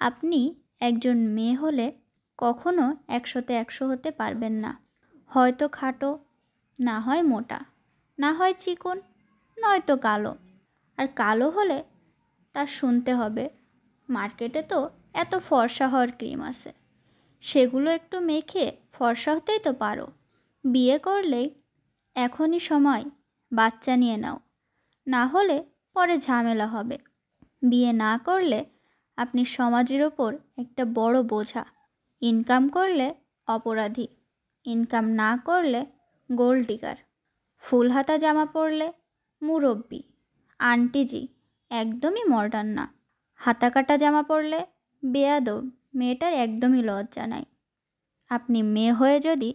আপনি একজন মেয়ে হলে কখনো 100তে 100 হতে পারবেন না। হয়তো খাটো, না হয় মোটা, না হয় চিকন, নয়তো কালো। আর কালো হলে তার শুনতে হবে, মার্কেটে তো এত ফর্সা হওয়ার ক্রিম আছে, সেগুলো একটু মেখে ফর্সা হতেই তো পারো। বিয়ে করলেই এখনই সময় বাচ্চা নিয়ে নাও, না হলে পরে ঝামেলা হবে। বিয়ে না করলে আপনি সমাজের ওপর একটা বড় বোঝা। ইনকাম করলে অপরাধী, ইনকাম না করলে গোল্ড ডিগার। ফুল হাতা জামা পরলে মুরব্বি, আন্টিজি, একদমই মডার্ন না। হাতা কাটা জামা পরলে বেয়াদব, মেয়েটার একদমই লজ্জা নাই। আপনি মেয়ে হয়ে যদি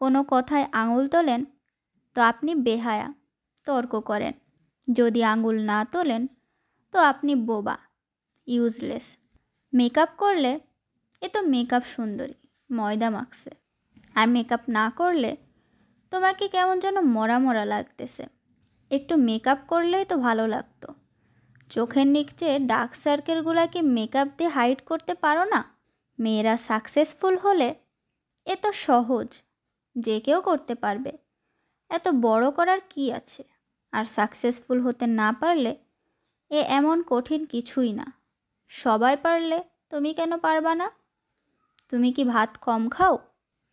কোনো কথায় আঙুল তোলেন তো আপনি বেহায়া, তর্ক করেন। যদি আঙুল না তোলেন তো আপনি বোবা, ইউজলেস। মেকআপ করলে এ তো মেকআপ সুন্দরী, ময়দা মাখছে। আর মেকআপ না করলে তোমাকে কেমন যেন মরা মরা লাগতেছে। একটু মেকআপ করলেই তো ভালো লাগতো। চোখের নিচে ডার্ক সার্কেলগুলোকে মেকআপ দিয়ে হাইড করতে পারো না? মেয়েরা সাকসেসফুল হলে এ তো সহজ, যে কেউ করতে পারবে। এত বড় করার কি আছে? আর সাকসেসফুল হতে না পারলে এ এমন কঠিন কিছুই না। সবাই পারলে তুমি কেন পারবা না? তুমি কি ভাত কম খাও?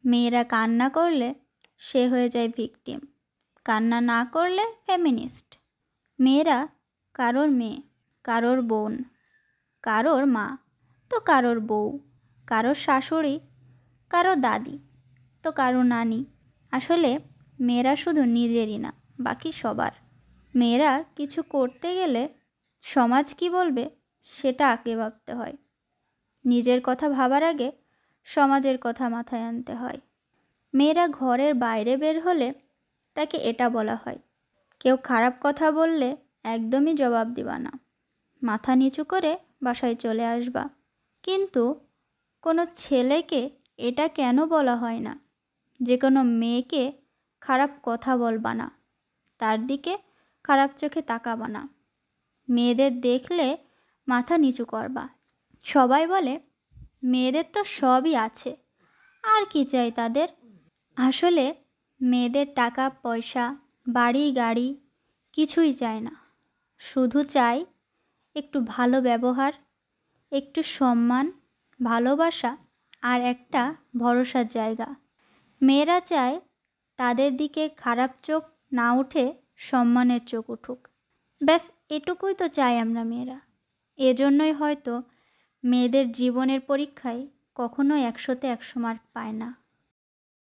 মেয়েরা কান্না করলে সে হয়ে যায় ভিকটিম, কান্না না করলে ফেমিনিস্ট। মেয়েরা কারোর মেয়ে, কারোর বোন, কারোর মা, তো কারোর বউ, কারোর শাশুড়ি, কারো দাদি, তো কারো নানি। আসলে মেয়েরা শুধু নিজেরই না, বাকি সবার। মেয়েরা কিছু করতে গেলে সমাজ কি বলবে সেটা আগে ভাবতে হয়। নিজের কথা ভাবার আগে সমাজের কথা মাথায় আনতে হয়। মেয়েরা ঘরের বাইরে বের হলে তাকে এটা বলা হয়, কেউ খারাপ কথা বললে একদমই জবাব দিবা না, মাথা নিচু করে বাসায় চলে আসবা। কিন্তু কোনো ছেলেকে এটা কেন বলা হয় না যে কোনো মেয়েকে খারাপ কথা বলবা না, তার দিকে খারাপ চোখে তাকাবা না, মেয়েদের দেখলে মাথা নিচু করবা। সবাই বলে মেয়েদের তো সবই আছে, আর কি চাই তাদের? আসলে মেয়েদের টাকা পয়সা, বাড়ি গাড়ি কিছুই চায় না। শুধু চায় একটু ভালো ব্যবহার, একটু সম্মান, ভালোবাসা আর একটা ভরসার জায়গা। মেয়েরা চায় তাদের দিকে খারাপ চোখ না উঠে সম্মানের চোখ উঠুক। ব্যাস এটুকুই তো চাই আমরা মেয়েরা। এজন্যই হয়তো মেয়েদের জীবনের পরীক্ষায় কখনো 100তে 100 মার্ক পায় না।